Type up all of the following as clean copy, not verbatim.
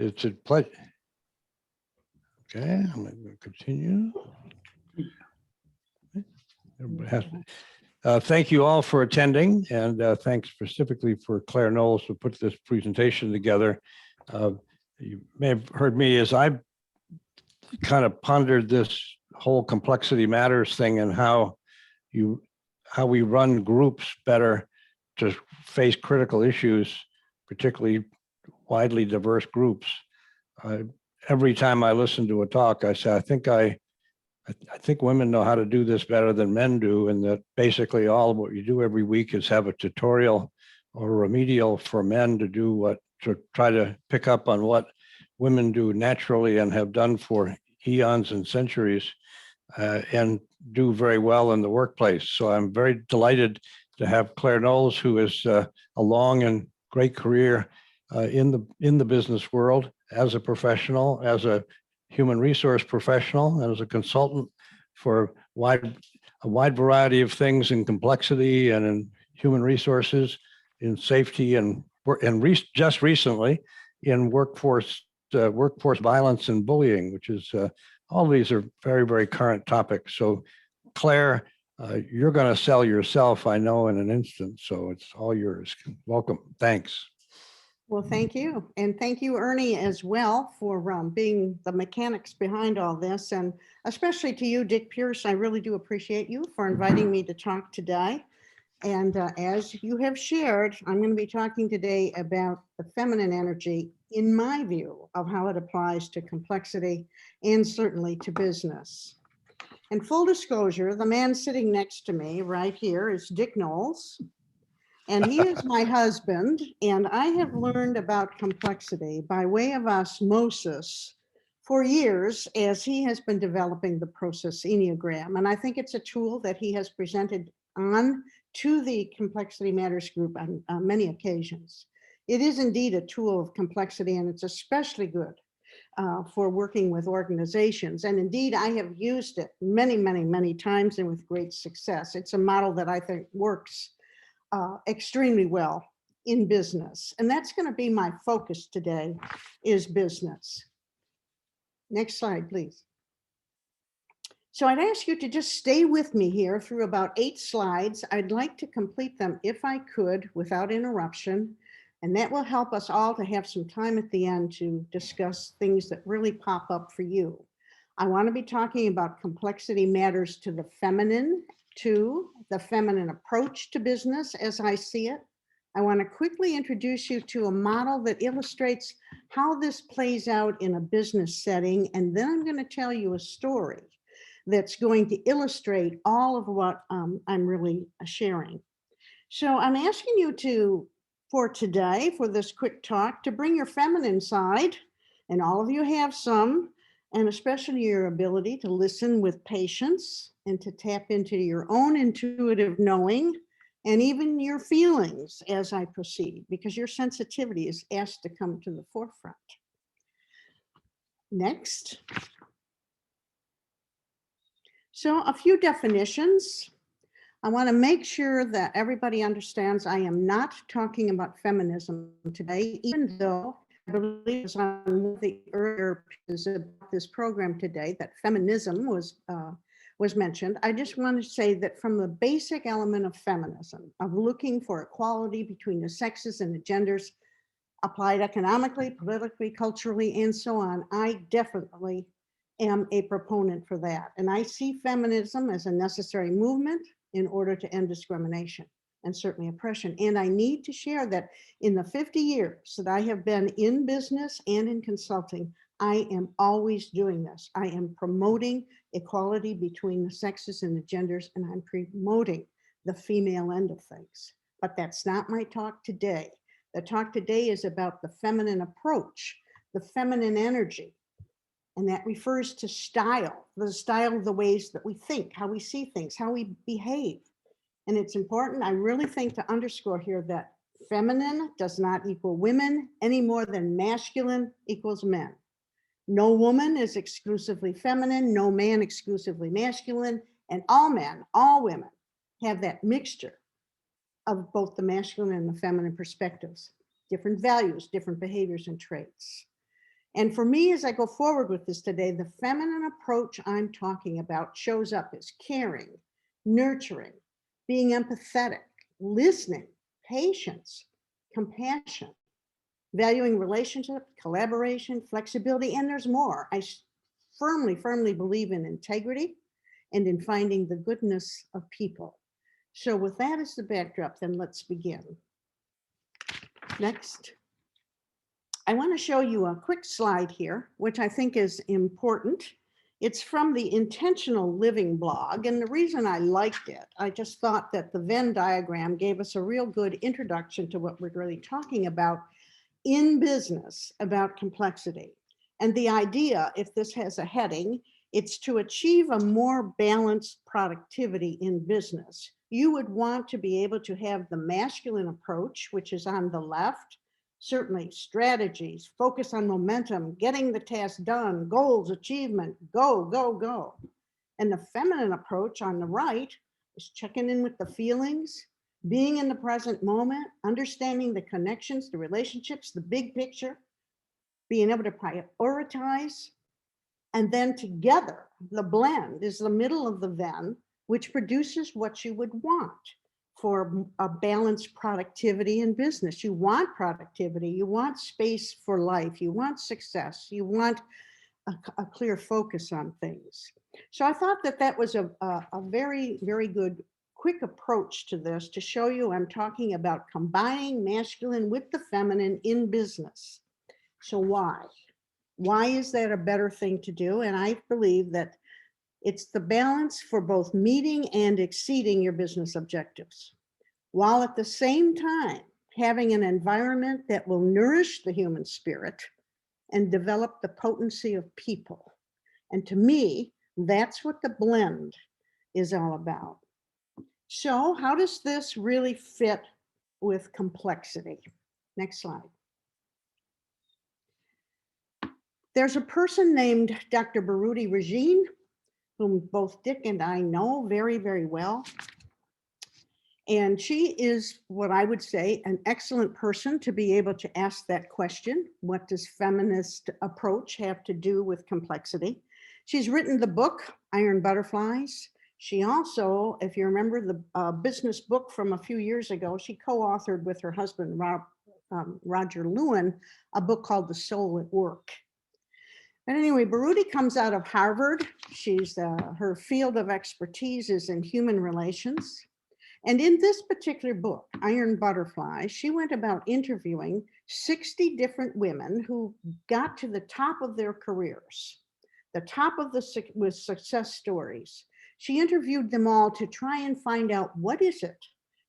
It's a pleasure. Okay, I'm going to continue. Thank you all for attending, and thanks specifically for Claire Knowles who put this presentation together. You may have heard me as I kind of pondered this whole complexity matters thing and how we run groups better to face critical issues, particularly widely diverse groups. Every time I listen to a talk, I say, I think women know how to do this better than men do, and that basically all of what you do every week is have a tutorial or remedial for men to try to pick up on what women do naturally and have done for eons and centuries, and do very well in the workplace. So I'm very delighted to have Claire Knowles, who has a long and great career in the business world as a professional, as a human resource professional, and as a consultant for a wide variety of things in complexity and in human resources, in safety, and just recently in workforce violence and bullying, which is all these are very, very current topics. So Claire, you're going to sell yourself, I know, in an instant. So it's all yours. Welcome. Thanks. Well, thank you. And thank you, Ernie, as well, for being the mechanics behind all this. And especially to you, Dick Pierce, I really do appreciate you for inviting me to talk today. And as you have shared, I'm going to be talking today about the feminine energy in my view of how it applies to complexity and certainly to business. And full disclosure, the man sitting next to me right here is Dick Knowles. And he is my husband, and I have learned about complexity by way of osmosis for years as he has been developing the process Enneagram. And I think it's a tool that he has presented on to the Complexity Matters group on many occasions. It is indeed a tool of complexity, and it's especially good for working with organizations. And indeed, I have used it many, many, many times and with great success. It's a model that I think works extremely well in business. And that's going to be my focus today, is business. Next slide, please. So I'd ask you to just stay with me here through about 8 slides. I'd like to complete them if I could without interruption. And that will help us all to have some time at the end to discuss things that really pop up for you. I want to be talking about complexity matters to the feminine, to the feminine approach to business as I see it. I want to quickly introduce you to a model that illustrates how this plays out in a business setting. And then I'm going to tell you a story that's going to illustrate all of what I'm really sharing. So I'm asking you for today, for this quick talk, to bring your feminine side, and all of you have some, and especially your ability to listen with patience and to tap into your own intuitive knowing and even your feelings as I proceed, because your sensitivity is asked to come to the forefront. Next. So a few definitions. I want to make sure that everybody understands I am not talking about feminism today, even though I believe as on one of the earlier pieces of this program today that feminism was mentioned. I just want to say that from the basic element of feminism, of looking for equality between the sexes and the genders, applied economically, politically, culturally, and so on, I definitely am a proponent for that. And I see feminism as a necessary movement in order to end discrimination and certainly oppression. And I need to share that in the 50 years that I have been in business and in consulting, I am always doing this. I am promoting equality between the sexes and the genders, and I'm promoting the female end of things. But that's not my talk today. The talk today is about the feminine approach, the feminine energy. And that refers to style, the style of the ways that we think, how we see things, how we behave. And it's important, I really think, to underscore here that feminine does not equal women any more than masculine equals men. No woman is exclusively feminine, no man exclusively masculine, and all men, all women have that mixture of both the masculine and the feminine perspectives, different values, different behaviors and traits. And for me, as I go forward with this today, the feminine approach I'm talking about shows up as caring, nurturing, being empathetic, listening, patience, compassion, valuing relationship, collaboration, flexibility, and there's more. I firmly, firmly believe in integrity and in finding the goodness of people. So with that as the backdrop, then let's begin. Next. I want to show you a quick slide here, which I think is important. It's from the Intentional Living blog. And the reason I liked it, I just thought that the Venn diagram gave us a real good introduction to what we're really talking about in business about complexity. And the idea, if this has a heading, it's to achieve a more balanced productivity in business. You would want to be able to have the masculine approach, which is on the left, certainly strategies, focus on momentum, getting the task done, goals, achievement, go, go, go. And the feminine approach on the right is checking in with the feelings, being in the present moment, understanding the connections, the relationships, the big picture, being able to prioritize. And then together, the blend is the middle of the Venn, which produces what you would want for a balanced productivity in business. You want productivity, you want space for life, you want success, you want a clear focus on things. So I thought that that was a very, very good quick approach to this to show you I'm talking about combining masculine with the feminine in business. So why? Why is that a better thing to do? And I believe that it's the balance for both meeting and exceeding your business objectives, while at the same time having an environment that will nourish the human spirit and develop the potency of people. And to me, that's what the blend is all about. So how does this really fit with complexity? Next slide. There's a person named Dr. Baruti Regine, whom both Dick and I know very, very well. And she is what I would say an excellent person to be able to ask that question. What does feminist approach have to do with complexity? She's written the book, Iron Butterflies. She also, if you remember the business book from a few years ago, she co-authored with her husband, Roger Lewin, a book called The Soul at Work. But anyway, Baruti comes out of Harvard. Her field of expertise is in human relations. And in this particular book, Iron Butterfly, she went about interviewing 60 different women who got to the top of their careers, the top of with success stories. She interviewed them all to try and find out what is it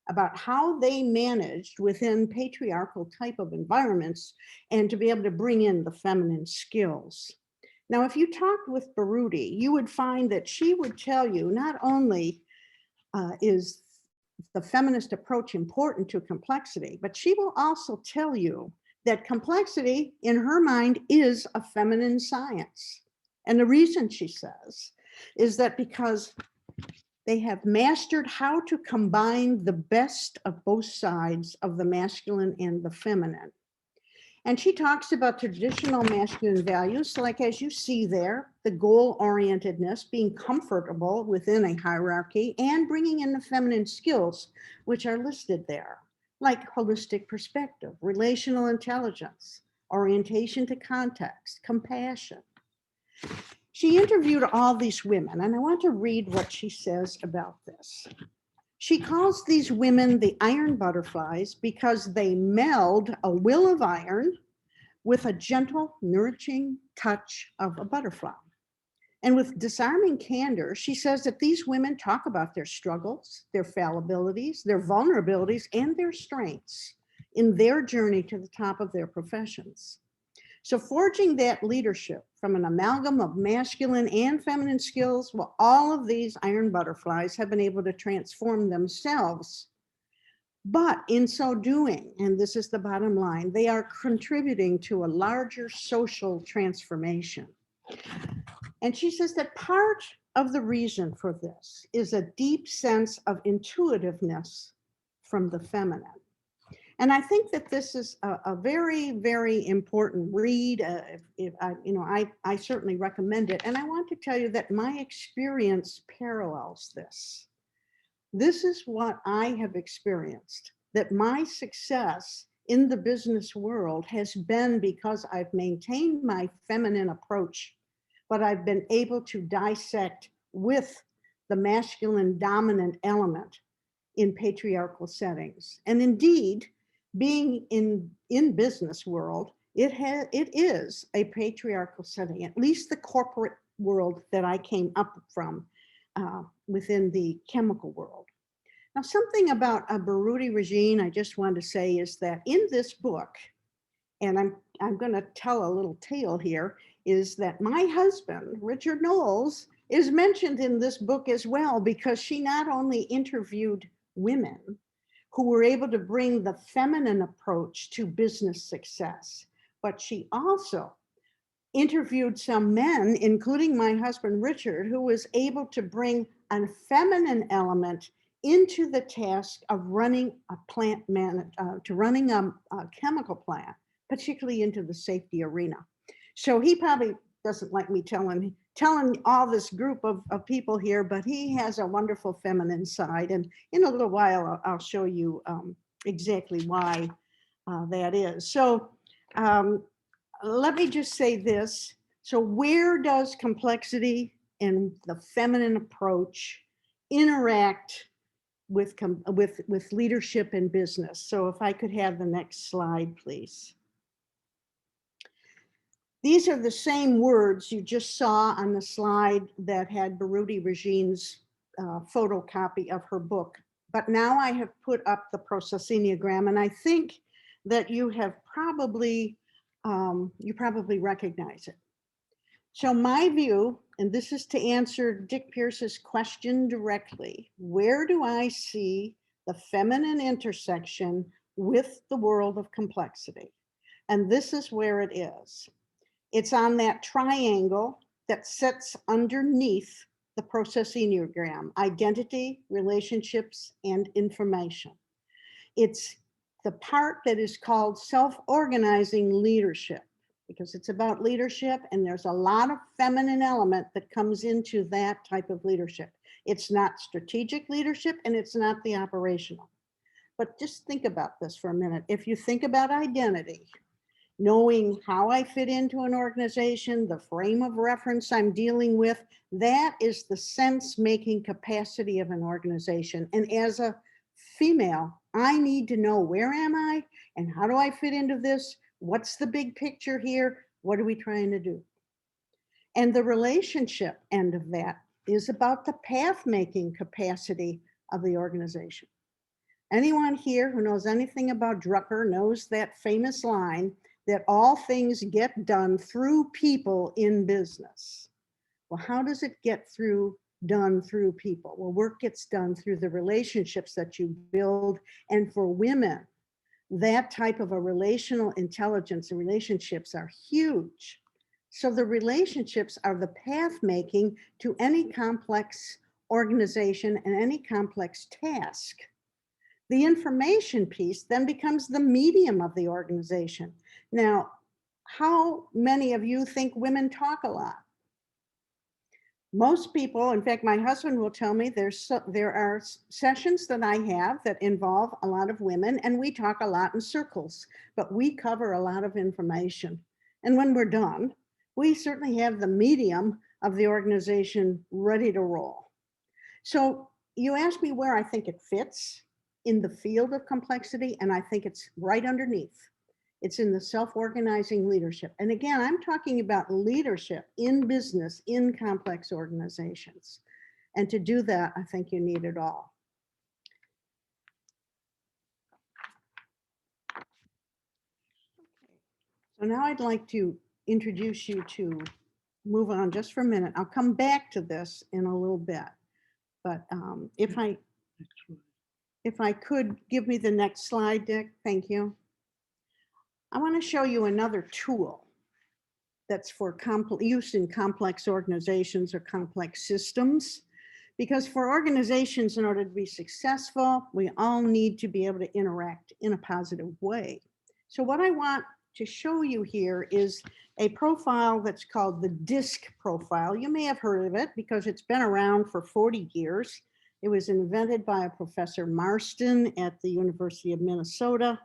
about how they managed within patriarchal type of environments and to be able to bring in the feminine skills. Now, if you talked with Baruti, you would find that she would tell you not only is the feminist approach important to complexity, but she will also tell you that complexity in her mind is a feminine science. And the reason she says is that because they have mastered how to combine the best of both sides of the masculine and the feminine. And she talks about traditional masculine values, like as you see there, the goal-orientedness, being comfortable within a hierarchy, and bringing in the feminine skills, which are listed there, like holistic perspective, relational intelligence, orientation to context, compassion. She interviewed all these women, and I want to read what she says about this. She calls these women the iron butterflies because they meld a will of iron with a gentle, nourishing touch of a butterfly. And with disarming candor, she says that these women talk about their struggles, their fallibilities, their vulnerabilities, and their strengths in their journey to the top of their professions. So forging that leadership from an amalgam of masculine and feminine skills, well, all of these iron butterflies have been able to transform themselves. But in so doing, and this is the bottom line, they are contributing to a larger social transformation. And she says that part of the reason for this is a deep sense of intuitiveness from the feminine. And I think that this is a very, very important read. If I, I certainly recommend it. And I want to tell you that my experience parallels this. This is what I have experienced, that my success in the business world has been because I've maintained my feminine approach, but I've been able to dissect with the masculine dominant element in patriarchal settings. And indeed, being in business world, it is a patriarchal setting, at least the corporate world that I came up from within the chemical world. Now, something about a Baruti regime I just want to say is that in this book, and I'm going to tell a little tale here, is that my husband, Richard Knowles, is mentioned in this book as well, because she not only interviewed women who were able to bring the feminine approach to business success, but she also interviewed some men, including my husband, Richard, who was able to bring a feminine element into the task of running a plant running a chemical plant, particularly into the safety arena. So he probably doesn't like me telling all this group of people here, but he has a wonderful feminine side. And in a little while, I'll show you exactly why that is. So let me just say this. So where does complexity and the feminine approach interact with leadership in business? So if I could have the next slide, please. These are the same words you just saw on the slide that had Baruti Regine's photocopy of her book. But now I have put up the process enneagram, and I think that you have probably recognize it. So my view, and this is to answer Dick Pierce's question directly, where do I see the feminine intersection with the world of complexity? And this is where it is. It's on that triangle that sits underneath the process enneagram: identity, relationships, and information. It's the part that is called self-organizing leadership, because it's about leadership, and there's a lot of feminine element that comes into that type of leadership. It's not strategic leadership, and it's not the operational. But just think about this for a minute. If you think about identity, knowing how I fit into an organization, the frame of reference I'm dealing with, that is the sense-making capacity of an organization. And as a female, I need to know, where am I and how do I fit into this? What's the big picture here? What are we trying to do? And the relationship end of that is about the path-making capacity of the organization. Anyone here who knows anything about Drucker knows that famous line that all things get done through people in business. Well, how does it get done through people? Well, work gets done through the relationships that you build. And for women, that type of a relational intelligence and relationships are huge. So the relationships are the path making to any complex organization and any complex task. The information piece then becomes the medium of the organization. Now, how many of you think women talk a lot? Most people, in fact, my husband will tell me there are sessions that I have that involve a lot of women, and we talk a lot in circles, but we cover a lot of information. And when we're done, we certainly have the medium of the organization ready to roll. So you asked me where I think it fits in the field of complexity, and I think it's right underneath. It's in the self-organizing leadership. And again, I'm talking about leadership in business, in complex organizations. And to do that, I think you need it all. So now I'd like to introduce you to move on just for a minute. I'll come back to this in a little bit. But if I could give me the next slide, Dick, thank you. I want to show you another tool that's for use in complex organizations or complex systems. Because for organizations, in order to be successful, we all need to be able to interact in a positive way. So what I want to show you here is a profile that's called the DISC profile. You may have heard of it because it's been around for 40 years. It was invented by a Professor Marston at the University of Minnesota.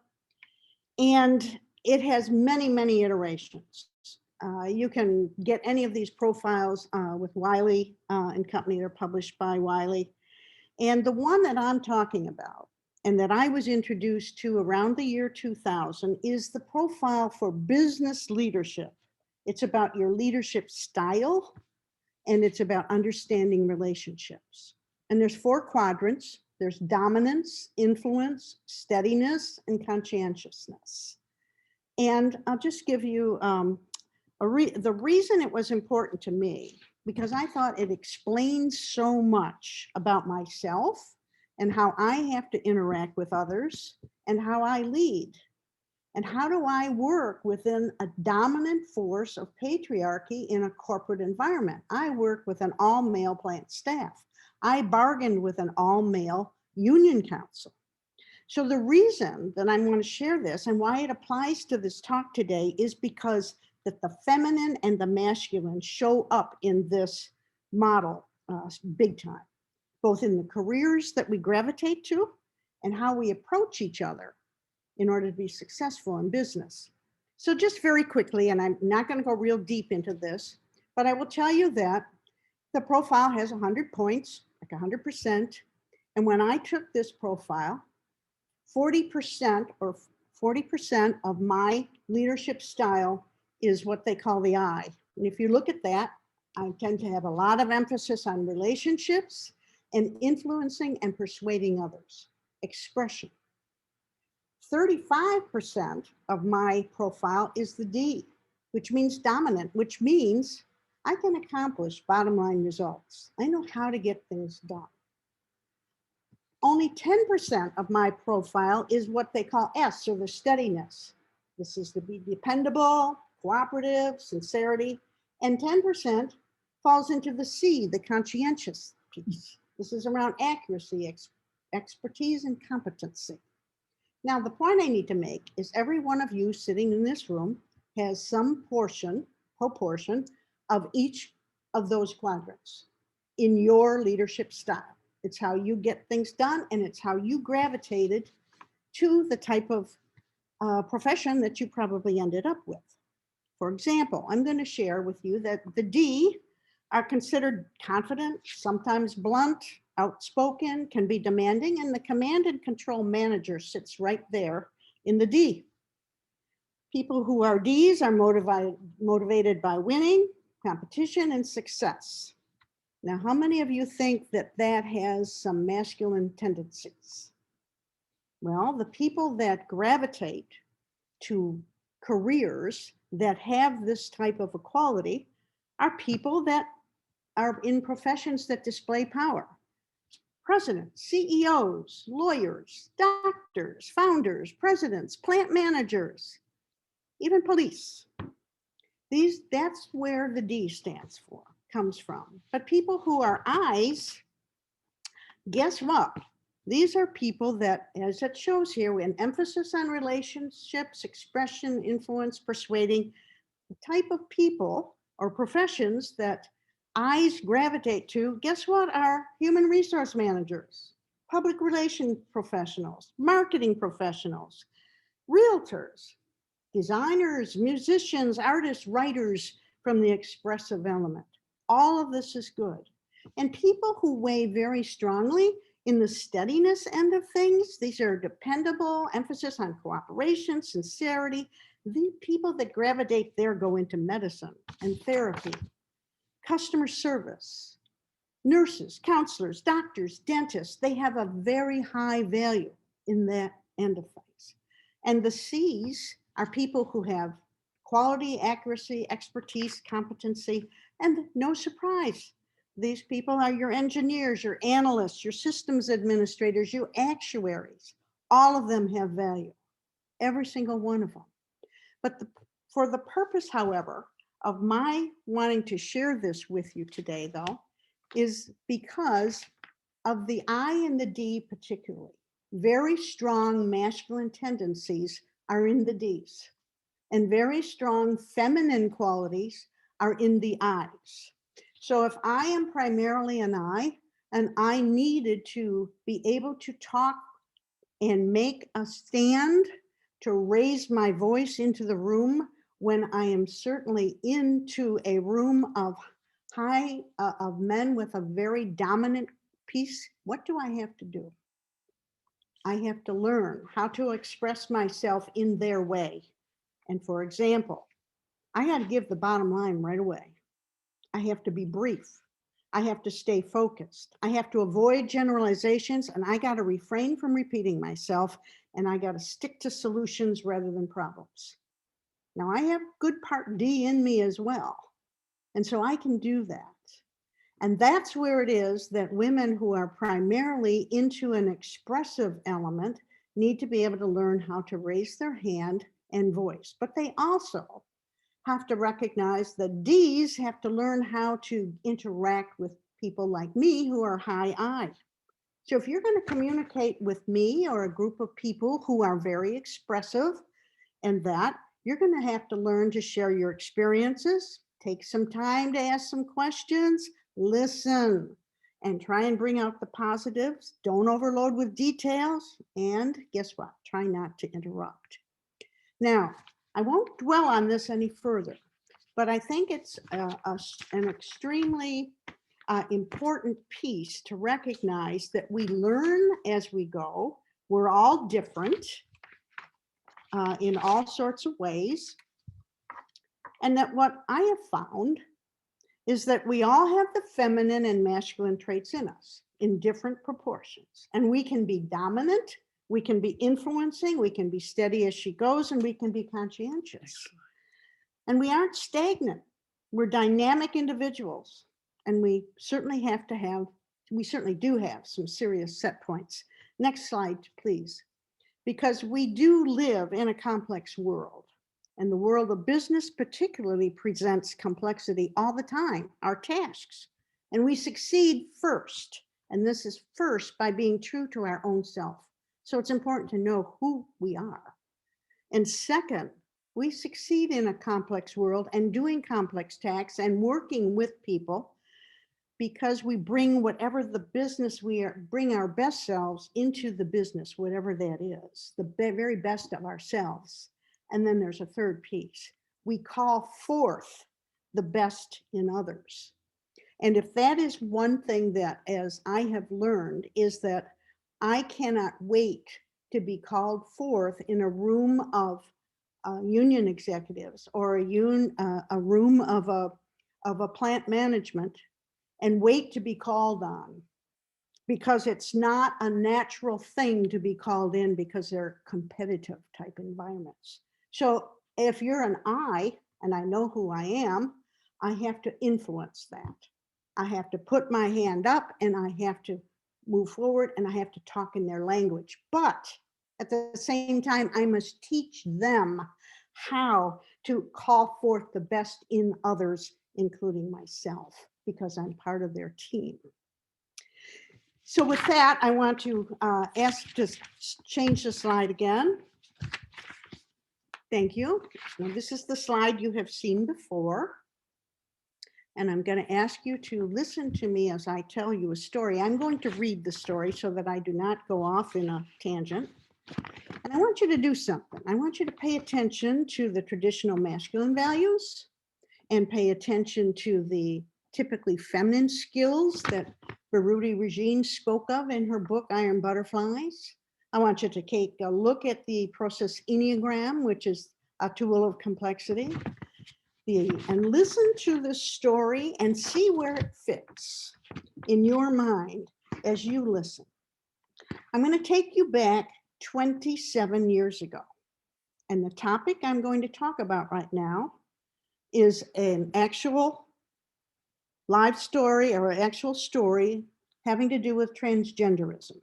And it has many, many iterations. You can get any of these profiles with Wiley and Company. They're published by Wiley. And the one that I'm talking about and that I was introduced to around the year 2000 is the profile for business leadership. It's about your leadership style, and it's about understanding relationships. And there's 4 quadrants. There's dominance, influence, steadiness, and conscientiousness. And I'll just give you the reason it was important to me, because I thought it explains so much about myself and how I have to interact with others and how I lead. And how do I work within a dominant force of patriarchy in a corporate environment? I work with an all-male plant staff. I bargained with an all-male union council. So the reason that I'm going to share this and why it applies to this talk today is because that the feminine and the masculine show up in this model big time, both in the careers that we gravitate to and how we approach each other in order to be successful in business. So just very quickly, and I'm not going to go real deep into this, but I will tell you that the profile has 100 points, like 100%. And when I took this profile, 40% of my leadership style is what they call the I. And if you look at that, I tend to have a lot of emphasis on relationships and influencing and persuading others. Expression. 35% of my profile is the D, which means dominant, which means I can accomplish bottom line results. I know how to get things done. Only 10% of my profile is what they call S, or the steadiness. This is to be dependable, cooperative, sincerity, and 10% falls into the C, the conscientious piece. This is around accuracy, expertise, and competency. Now, the point I need to make is every one of you sitting in this room has some proportion of each of those quadrants in your leadership style. It's how you get things done, and it's how you gravitated to the type of profession that you probably ended up with. For example, I'm going to share with you that the D are considered confident, sometimes blunt, outspoken, can be demanding, and the command and control manager sits right there in the D. People who are Ds are motivated by winning, competition, and success. Now, how many of you think that that has some masculine tendencies? Well, the people that gravitate to careers that have this type of equality are people that are in professions that display power. Presidents, CEOs, lawyers, doctors, founders, presidents, plant managers, even police. That's where the D comes from. But people who are I's, guess what? These are people that, as it shows here, an emphasis on relationships, expression, influence, persuading, the type of people or professions that I's gravitate to, guess what, are human resource managers, public relation professionals, marketing professionals, realtors, designers, musicians, artists, writers from the expressive element. All of this is good. And people who weigh very strongly in the steadiness end of things, these are dependable, emphasis on cooperation, sincerity. The people that gravitate there go into medicine and therapy, customer service, nurses, counselors, doctors, dentists. They have a very high value in that end of things. And the C's are people who have quality, accuracy, expertise, competency, and no surprise, these people are your engineers, your analysts, your systems administrators, your actuaries. All of them have value, every single one of them. But for the purpose, however, of my wanting to share this with you today, though, is because of the I and the D particularly. Very strong masculine tendencies are in the Ds, and very strong feminine qualities are in the Is. So if I am primarily an I, and I needed to be able to talk and make a stand to raise my voice into the room when I am certainly into a room of of men with a very dominant piece, what do I have to do? I have to learn how to express myself in their way. And for example, I got to give the bottom line right away. I have to be brief. I have to stay focused. I have to avoid generalizations, and I got to refrain from repeating myself, and I got to stick to solutions rather than problems. Now, I have good part D in me as well, and so I can do that. And that's where it is that women who are primarily into an expressive element need to be able to learn how to raise their hand and voice. But they also have to recognize that Ds have to learn how to interact with people like me who are high I. So if you're going to communicate with me or a group of people who are very expressive and that, you're going to have to learn to share your experiences, take some time to ask some questions, listen, and try and bring out the positives. Don't overload with details. And guess what? Try not to interrupt. Now, I won't dwell on this any further, but I think it's an extremely important piece to recognize that we learn as we go. We're all different in all sorts of ways. And that what I have found is that we all have the feminine and masculine traits in us in different proportions. And we can be dominant, we can be influencing, we can be steady as she goes, and we can be conscientious. And we aren't stagnant. We're dynamic individuals. And we certainly do have some serious set points. Next slide, please. Because we do live in a complex world. And the world of business particularly presents complexity all the time, our tasks. And we succeed first. And this is first by being true to our own self. So it's important to know who we are. And second, we succeed in a complex world and doing complex tasks and working with people because we bring whatever the business bring our best selves into the business, whatever that is, the very best of ourselves. And then there's a third piece. We call forth the best in others. And if that is one thing that, as I have learned, is that I cannot wait to be called forth in a room of union executives or a room of a plant management and wait to be called on, because it's not a natural thing to be called in because they're competitive type environments. So if you're an I, and I know who I am, I have to influence that. I have to put my hand up and I have to move forward and I have to talk in their language. But at the same time, I must teach them how to call forth the best in others, including myself, because I'm part of their team. So with that, I want to ask to change the slide again. Thank you. Now, this is the slide you have seen before. And I'm going to ask you to listen to me as I tell you a story. I'm going to read the story so that I do not go off in a tangent. And I want you to do something. I want you to pay attention to the traditional masculine values and pay attention to the typically feminine skills that Baruti Regine spoke of in her book, Iron Butterflies. I want you to take a look at the process Enneagram, which is a tool of complexity, and listen to the story and see where it fits in your mind as you listen. I'm going to take you back 27 years ago. And the topic I'm going to talk about right now is an actual live story or an actual story having to do with transgenderism.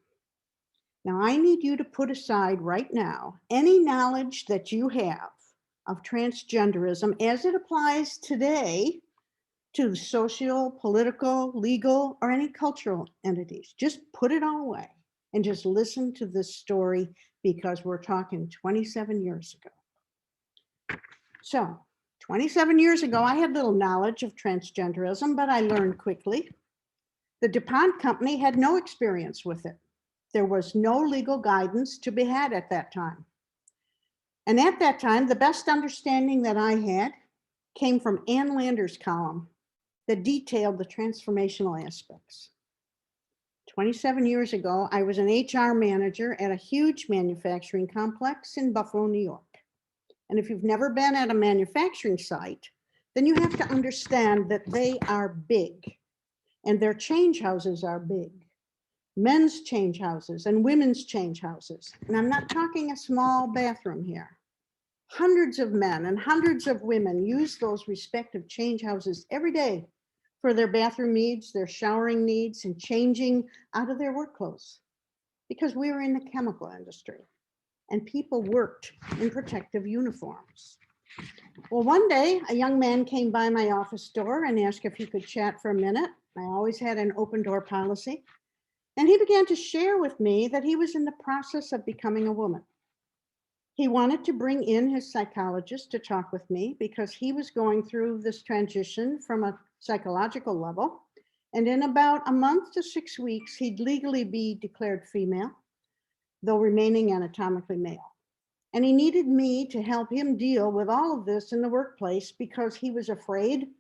Now, I need you to put aside right now any knowledge that you have of transgenderism as it applies today to social, political, legal, or any cultural entities. Just put it all away and just listen to this story, because we're talking 27 years ago. So 27 years ago, I had little knowledge of transgenderism, but I learned quickly. The DuPont company had no experience with it. There was no legal guidance to be had at that time. And at that time, the best understanding that I had came from Ann Lander's column that detailed the transformational aspects. 27 years ago, I was an HR manager at a huge manufacturing complex in Buffalo, New York. And if you've never been at a manufacturing site, then you have to understand that they are big, and their change houses are big. Men's change houses and women's change houses. And I'm not talking a small bathroom here. Hundreds of men and hundreds of women use those respective change houses every day for their bathroom needs, their showering needs, and changing out of their work clothes, because we were in the chemical industry and people worked in protective uniforms. Well, one day a young man came by my office door and asked if he could chat for a minute. I always had an open door policy. And he began to share with me that he was in the process of becoming a woman. He wanted to bring in his psychologist to talk with me because he was going through this transition from a psychological level. And in about a month to 6 weeks, he'd legally be declared female, though remaining anatomically male. And he needed me to help him deal with all of this in the workplace because he was afraid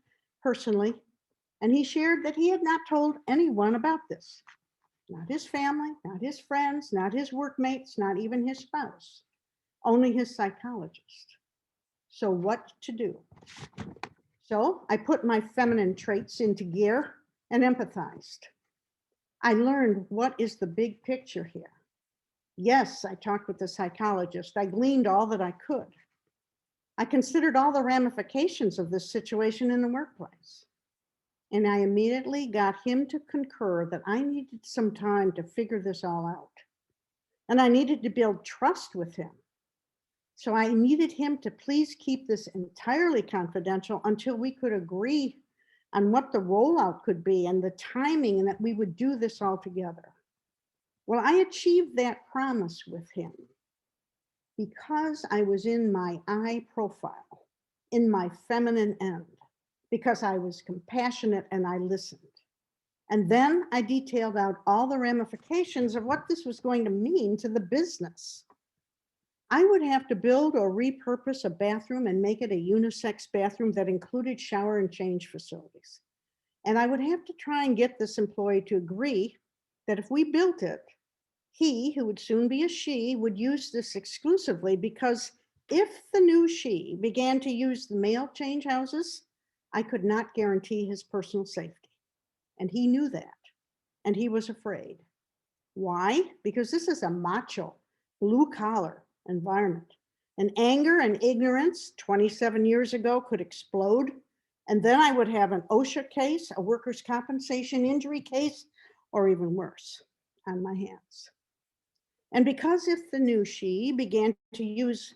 personally. And he shared that he had not told anyone about this. Not his family, not his friends, not his workmates, not even his spouse, only his psychologist. So what to do? So I put my feminine traits into gear and empathized. I learned what is the big picture here. Yes, I talked with the psychologist. I gleaned all that I could. I considered all the ramifications of this situation in the workplace. And I immediately got him to concur that I needed some time to figure this all out. And I needed to build trust with him. So I needed him to please keep this entirely confidential until we could agree on what the rollout could be and the timing, and that we would do this all together. Well, I achieved that promise with him because I was in my I profile, in my feminine end, because I was compassionate and I listened. And then I detailed out all the ramifications of what this was going to mean to the business. I would have to build or repurpose a bathroom and make it a unisex bathroom that included shower and change facilities. And I would have to try and get this employee to agree that if we built it, he, who would soon be a she, would use this exclusively, because if the new she began to use the male change houses, I could not guarantee his personal safety. And he knew that, and he was afraid. Why? Because this is a macho, blue collar environment. And anger and ignorance 27 years ago could explode. And then I would have an OSHA case, a workers' compensation injury case, or even worse, on my hands. And because if the new she began to use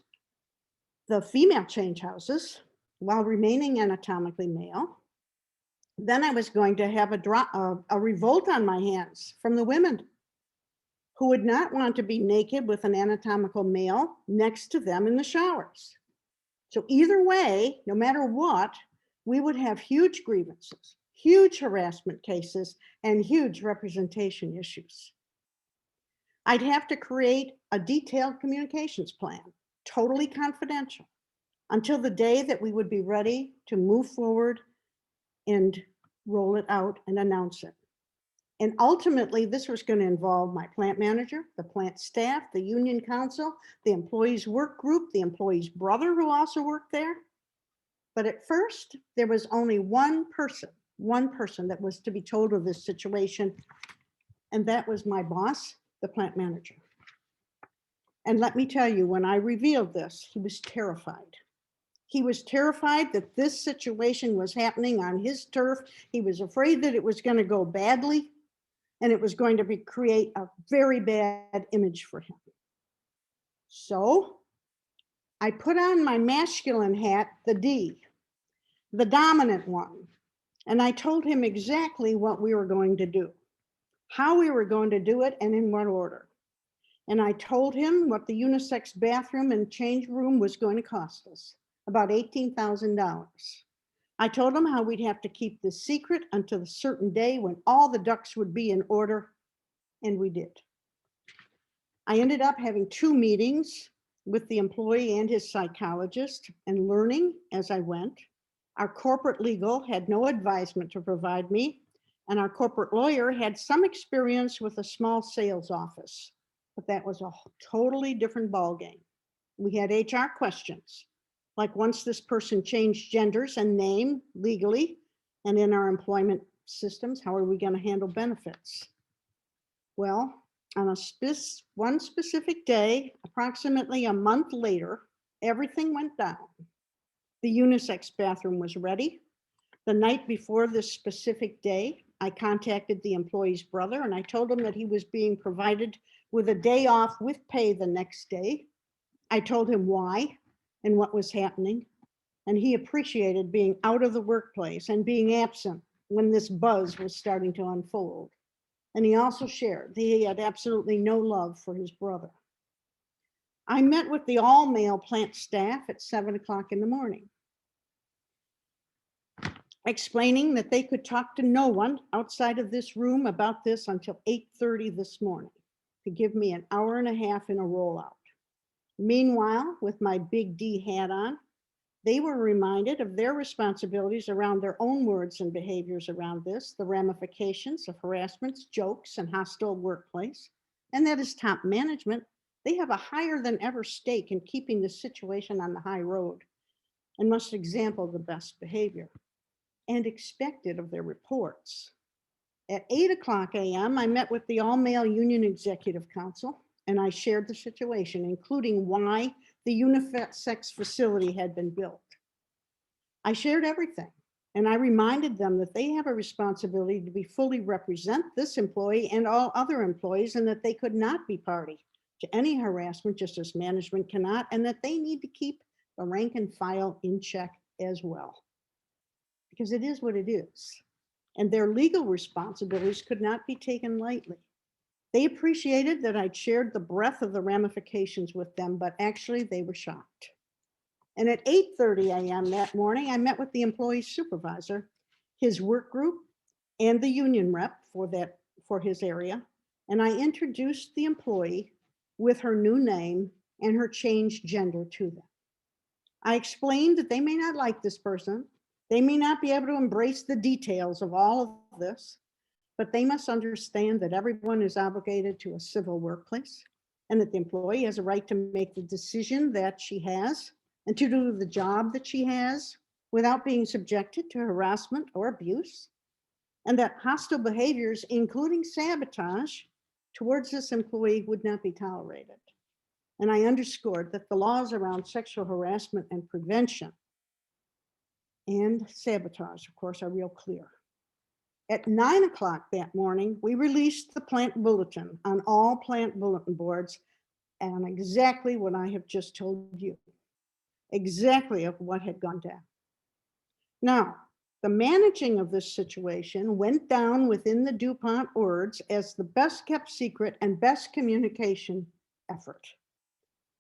the female change houses while remaining anatomically male, then I was going to have a revolt on my hands from the women who would not want to be naked with an anatomical male next to them in the showers. So either way, no matter what, we would have huge grievances, huge harassment cases, and huge representation issues. I'd have to create a detailed communications plan, totally confidential, until the day that we would be ready to move forward and roll it out and announce it. And ultimately, this was going to involve my plant manager, the plant staff, the union council, the employees work group, the employee's brother who also worked there. But at first, there was only one person that was to be told of this situation, and that was my boss, the plant manager. And let me tell you, when I revealed this, he was terrified. He was terrified that this situation was happening on his turf. He was afraid that it was going to go badly, and it was going to create a very bad image for him. So I put on my masculine hat, the D, the dominant one. And I told him exactly what we were going to do, how we were going to do it, and in what order. And I told him what the unisex bathroom and change room was going to cost us, about $18,000. I told him how we'd have to keep this secret until a certain day when all the ducks would be in order, and we did. I ended up having 2 meetings with the employee and his psychologist and learning as I went. Our corporate legal had no advisement to provide me, and our corporate lawyer had some experience with a small sales office, but that was a totally different ballgame. We had HR questions, like once this person changed genders and name legally and in our employment systems, how are we going to handle benefits? Well, on one specific day, approximately a month later, everything went down. The unisex bathroom was ready. The night before this specific day, I contacted the employee's brother and I told him that he was being provided with a day off with pay the next day. I told him why and what was happening, and he appreciated being out of the workplace and being absent when this buzz was starting to unfold. And he also shared that he had absolutely no love for his brother. I met with the all-male plant staff at 7 o'clock in the morning, explaining that they could talk to no one outside of this room about this until 8:30 this morning to give me an hour and a half in a rollout. Meanwhile, with my big D hat on, they were reminded of their responsibilities around their own words and behaviors around this, the ramifications of harassments, jokes, and hostile workplace, and that as top management, they have a higher than ever stake in keeping the situation on the high road and must example the best behavior and expected of their reports. At 8 o'clock a.m., I met with the all-male union executive council, and I shared the situation, including why the unisex facility had been built. I shared everything, and I reminded them that they have a responsibility to be fully represent this employee and all other employees, and that they could not be party to any harassment, just as management cannot, and that they need to keep the rank and file in check as well, because it is what it is, and their legal responsibilities could not be taken lightly. They appreciated that I'd shared the breadth of the ramifications with them, but actually they were shocked. And at 8:30 a.m. that morning, I met with the employee supervisor, his work group, and the union rep for his area. And I introduced the employee with her new name and her changed gender to them. I explained that they may not like this person. They may not be able to embrace the details of all of this, but they must understand that everyone is obligated to a civil workplace and that the employee has a right to make the decision that she has and to do the job that she has without being subjected to harassment or abuse, and that hostile behaviors, including sabotage, towards this employee would not be tolerated. And I underscored that the laws around sexual harassment and prevention and sabotage, of course, are real clear. At 9 o'clock that morning, we released the plant bulletin on all plant bulletin boards on exactly what I have just told you, exactly of what had gone down. Now, the managing of this situation went down within the DuPont words as the best kept secret and best communication effort.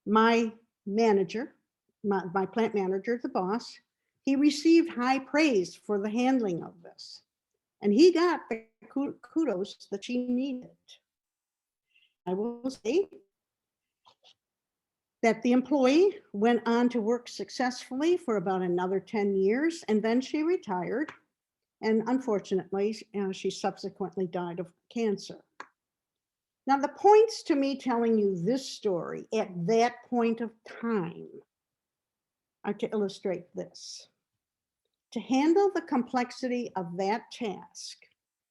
My manager, my plant manager, the boss, he received high praise for the handling of this. And he got the kudos that she needed. I will say that the employee went on to work successfully for about another 10 years, and then she retired. And unfortunately, she subsequently died of cancer. Now, the points to me telling you this story at that point of time are to illustrate this. To handle the complexity of that task,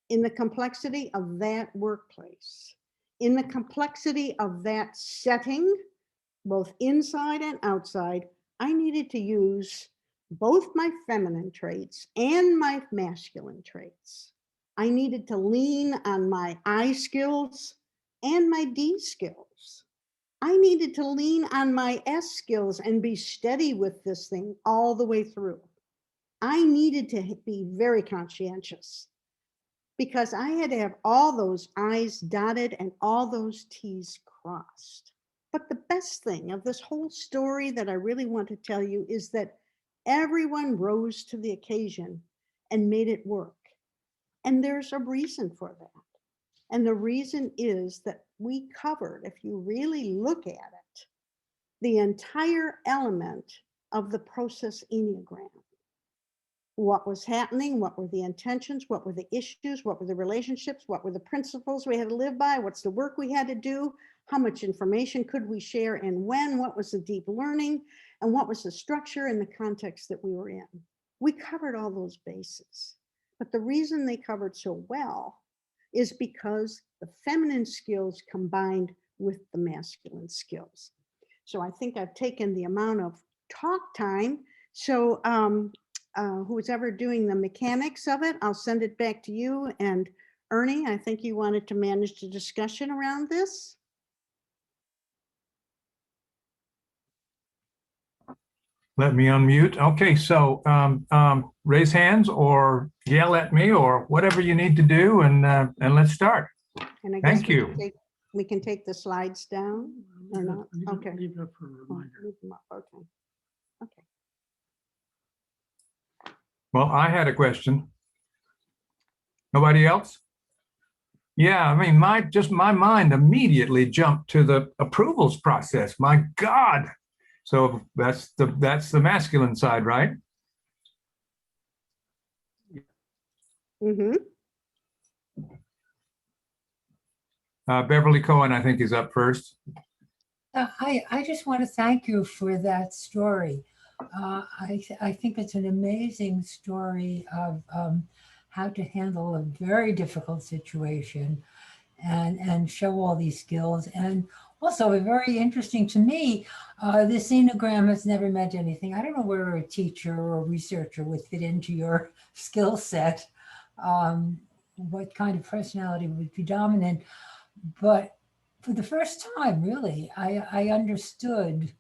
in the complexity of that workplace, in the complexity of that setting, both inside and outside, I needed to use both my feminine traits and my masculine traits. I needed to lean on my I skills and my D skills. I needed to lean on my S skills and be steady with this thing all the way through. I needed to be very conscientious because I had to have all those I's dotted and all those T's crossed. But the best thing of this whole story that I really want to tell you is that everyone rose to the occasion and made it work. And there's a reason for that. And the reason is that we covered, if you really look at it, the entire element of the process Enneagram. What was happening, what were the intentions, what were the issues, what were the relationships, what were the principles we had to live by, what's the work we had to do, how much information could we share and when, what was the deep learning, and what was the structure and the context that we were in. We covered all those bases. But the reason they covered so well is because the feminine skills combined with the masculine skills. So I think I've taken the amount of talk time. So who's ever doing the mechanics of it, I'll send it back to you. And Ernie, I think you wanted to manage the discussion around this. Let me unmute. Okay, so raise hands or yell at me or whatever you need to do, and let's start. And I guess Thank you. we can take the slides down or not? Okay. Leave it up for a reminder. Leave them up. Okay. Okay. Well, I had a question. Nobody else? Yeah, I mean, my mind immediately jumped to the approvals process. My God. So that's the masculine side, right? Mm-hmm. Beverly Cohen, I think, is up first. I just want to thank you for that story. I think it's an amazing story of how to handle a very difficult situation and show all these skills. And also very interesting to me, this Enneagram has never meant anything. I don't know where a teacher or a researcher would fit into your skill set, what kind of personality would be dominant. But for the first time, really, I understood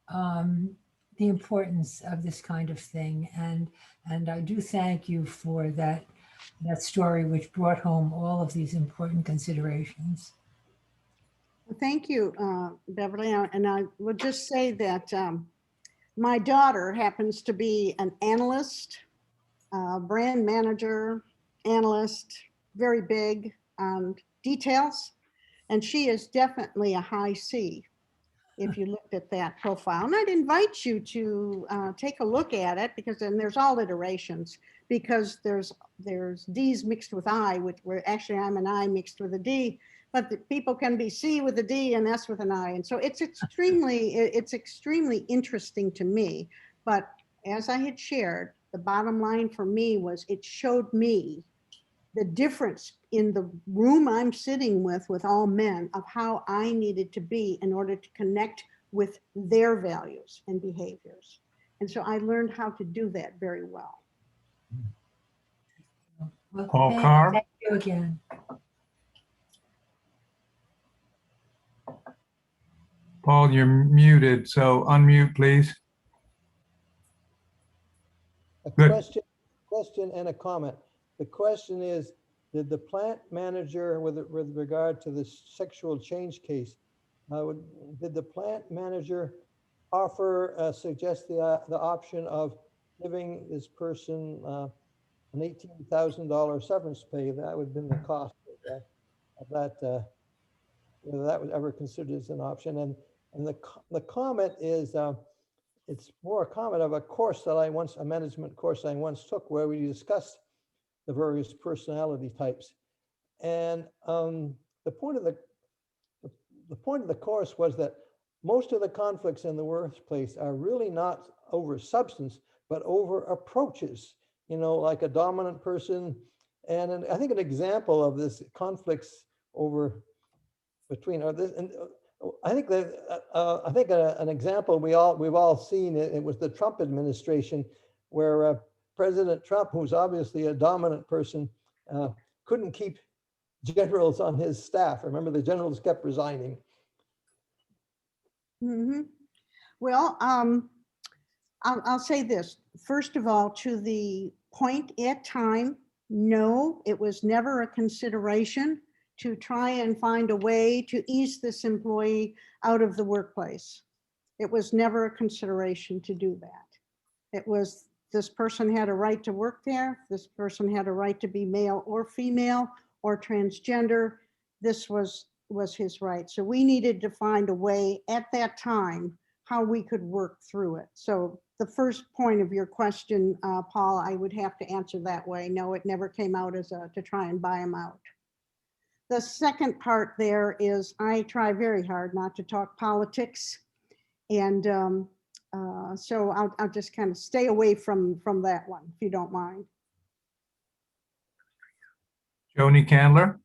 the importance of this kind of thing. And I do thank you for that story, which brought home all of these important considerations. Thank you, Beverly. And I would just say that my daughter happens to be an analyst, brand manager, analyst, very big on details. And she is definitely a high C if you looked at that profile. And I'd invite you to take a look at it because then there's all iterations because there's D's mixed with I, which where actually I'm an I mixed with a D. But the people can be C with a D and S with an I. And so it's extremely interesting to me. But as I had shared, the bottom line for me was it showed me the difference in the room I'm sitting with all men of how I needed to be in order to connect with their values and behaviors. And so I learned how to do that very well. Well, Paul Carr. thank you again. Paul, you're muted, so unmute, please. A Good. question and a comment. The question is, did the plant manager, with regard to the sexual change case, did the plant manager suggest the option of giving this person an $18,000 severance pay? That would have been the cost of that, whether that was ever considered as an option. And the comment is, it's more a comment of a management course I once took where we discussed the various personality types. And the point of the course was that most of the conflicts in the workplace are really not over substance, but over approaches, like a dominant person. And I think an example of this conflicts between this, and I think an example we've all seen, it was the Trump administration where President Trump, who's obviously a dominant person, couldn't keep generals on his staff. Remember, the generals kept resigning. Mm-hmm. Well, I'll say this. First of all, to the point at time, no, it was never a consideration to try and find a way to ease this employee out of the workplace. It was never a consideration to do that. It was, this person had a right to work there. This person had a right to be male or female or transgender. This was his right. So we needed to find a way at that time how we could work through it. So the first point of your question, Paul, I would have to answer that way. No, it never came out as to try and buy him out. The second part there is I try very hard not to talk politics. And so I'll just kind of stay away from that one, if you don't mind. Joni Candler?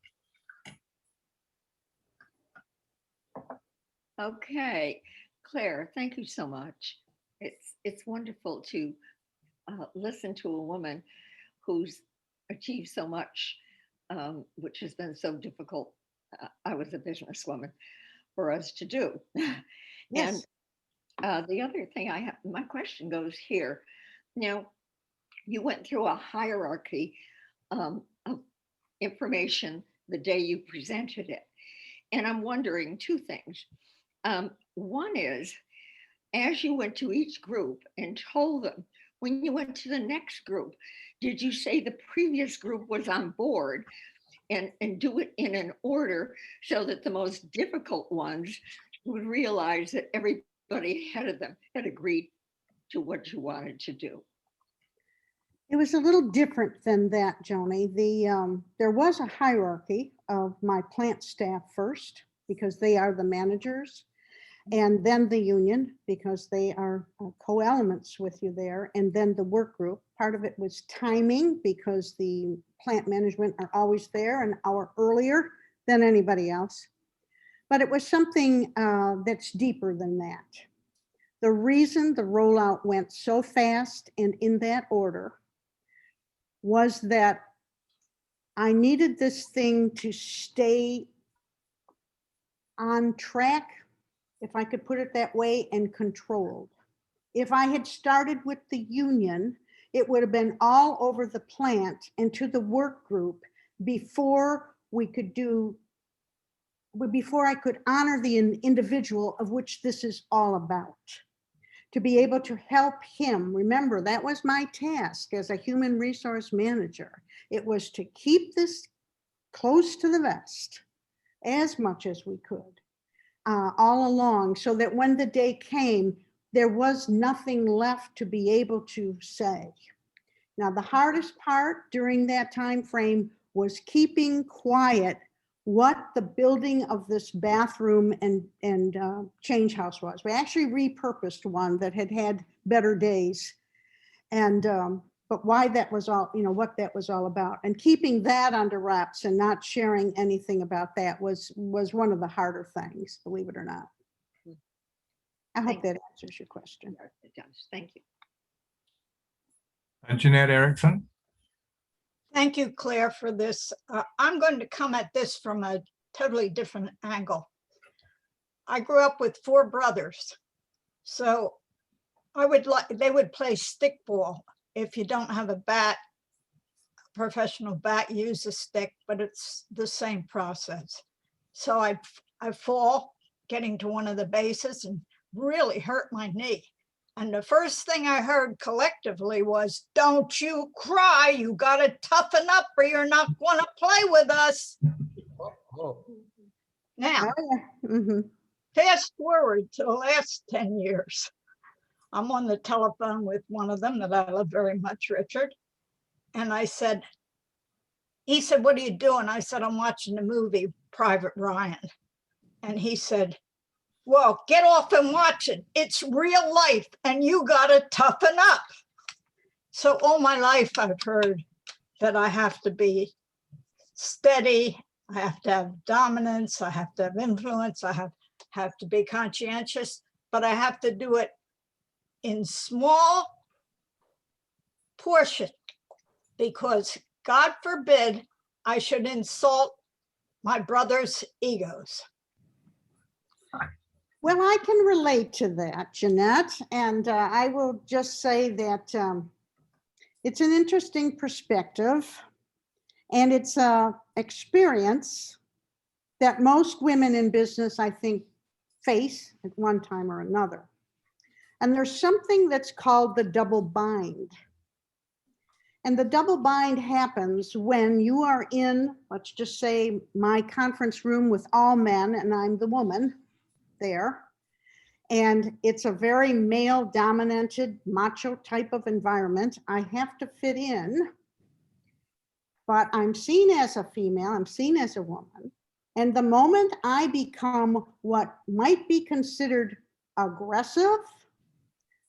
Okay, Claire, thank you so much. It's wonderful to listen to a woman who's achieved so much, which has been so difficult. I was a businesswoman for us to do. Yes. And the other thing I have, my question goes here. Now, you went through a hierarchy of information the day you presented it. And I'm wondering two things. One is, as you went to each group and told them, when you went to the next group, did you say the previous group was on board and do it in an order so that the most difficult ones would realize that everybody ahead of them had agreed to what you wanted to do? It was a little different than that, Joni. There was a hierarchy of my plant staff first, because they are the managers, and then the union, because they are co-elements with you there, and then the work group. Part of it was timing, because the plant management are always there an hour earlier than anybody else. But it was something that's deeper than that. The reason the rollout went so fast and in that order was that I needed this thing to stay on track, if I could put it that way, and controlled. If I had started with the union, it would have been all over the plant and to the work group before we could do, before I could honor the individual of which this is all about. To be able to help him, remember, that was my task as a human resource manager. It was to keep this close to the vest as much as we could all along, so that when the day came, there was nothing left to be able to say. Now, the hardest part during that time frame was keeping quiet what the building of this bathroom and change house was. We actually repurposed one that had had better days, and but why that was all, you know, what that was all about, and keeping that under wraps and not sharing anything about that was one of the harder things, believe it or not. I hope that answers your question. It does. Thank you. Jeanette Erickson? Thank you, Claire, for this. I'm going to come at this from a totally different angle. I grew up with 4 brothers, so they would play stickball. If you don't have a bat, professional bat, use a stick, but it's the same process. So I fall getting to one of the bases and really hurt my knee. And the first thing I heard collectively was, "Don't you cry, you gotta toughen up or you're not gonna play with us." Oh, Now, fast forward to the last 10 years. I'm on the telephone with one of them that I love very much, Richard. And I said, he said, "What are you doing?" I said, "I'm watching the movie Private Ryan." And he said, "Well, get off and watch it. It's real life and you gotta toughen up." So all my life I've heard that I have to be steady, I have to have dominance, I have to have influence, I have to be conscientious, but I have to do it in small portion, because God forbid I should insult my brother's egos. Well, I can relate to that, Jeanette, and I will just say that it's an interesting perspective, and it's a experience that most women in business, I think, face at one time or another. And there's something that's called the double bind. And the double bind happens when you are in, let's just say, my conference room with all men, and I'm the woman there. And it's a very male dominated, macho type of environment. I have to fit in, but I'm seen as a female, I'm seen as a woman. And the moment I become what might be considered aggressive,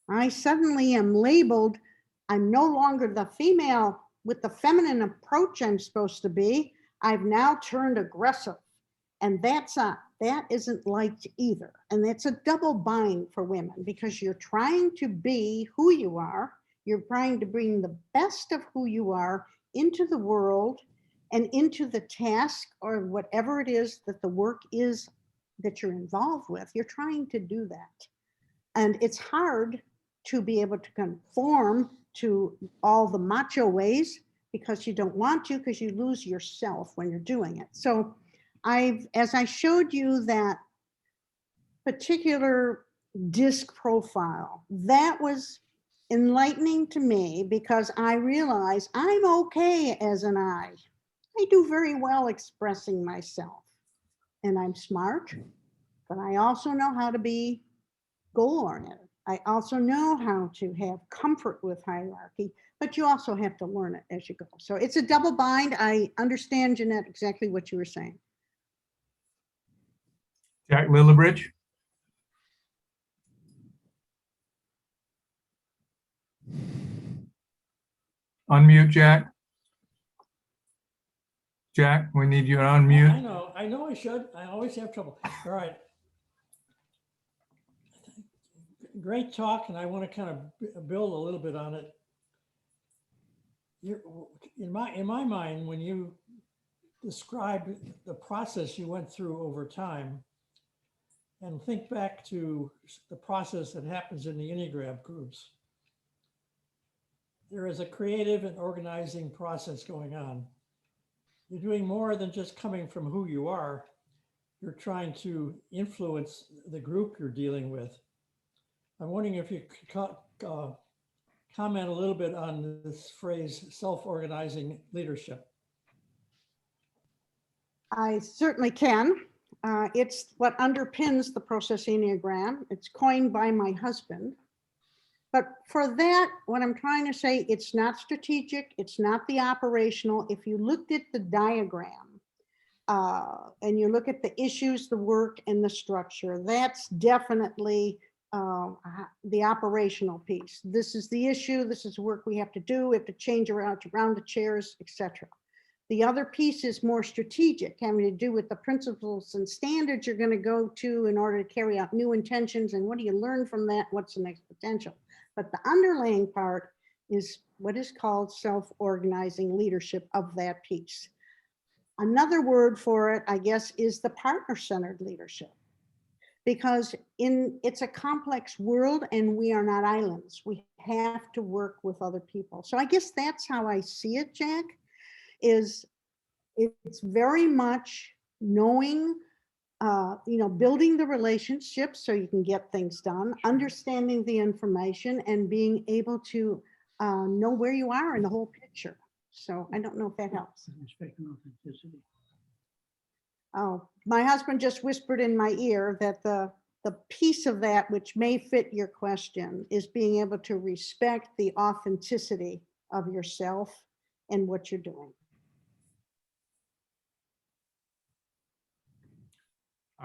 I suddenly am labeled, I'm no longer the female with the feminine approach I'm supposed to be. I've now turned aggressive. And that isn't liked either. And it's a double bind for women because you're trying to be who you are. You're trying to bring the best of who you are into the world and into the task or whatever it is that the work is that you're involved with. You're trying to do that. And it's hard to be able to conform to all the macho ways because you don't want to, because you lose yourself when you're doing it. So as I showed you that particular disc profile, that was enlightening to me because I realized I'm okay as an I. I do very well expressing myself and I'm smart, but I also know how to be goal-oriented. I also know how to have comfort with hierarchy, but you also have to learn it as you go. So it's a double bind. I understand, Jeanette, exactly what you were saying. Jack Lillibridge. Unmute, Jack. Jack, we need you to unmute. I know I should. I always have trouble. All right. Great talk, and I want to kind of build a little bit on it. In my mind, when you describe the process you went through over time, and think back to the process that happens in the Enneagram groups, there is a creative and organizing process going on. You're doing more than just coming from who you are. You're trying to influence the group you're dealing with. I'm wondering if you could comment a little bit on this phrase, self-organizing leadership. I certainly can. It's what underpins the process Enneagram. It's coined by my husband. But for that, what I'm trying to say, it's not strategic, it's not the operational. If you looked at the diagram and you look at the issues, the work, and the structure, that's definitely the operational piece. This is the issue, this is work we have to do, we have to change around the chairs, etc. The other piece is more strategic, having to do with the principles and standards you're going to go to in order to carry out new intentions, and what do you learn from that, what's the next potential. But the underlying part is what is called self-organizing leadership of that piece. Another word for it, I guess, is the partner-centered leadership. Because it's a complex world and we are not islands. We have to work with other people. So I guess that's how I see it, Jack, is it's very much knowing, building the relationships so you can get things done, understanding the information and being able to know where you are in the whole picture. So I don't know if that helps. Oh, my husband just whispered in my ear that the piece of that which may fit your question is being able to respect the authenticity of yourself and what you're doing.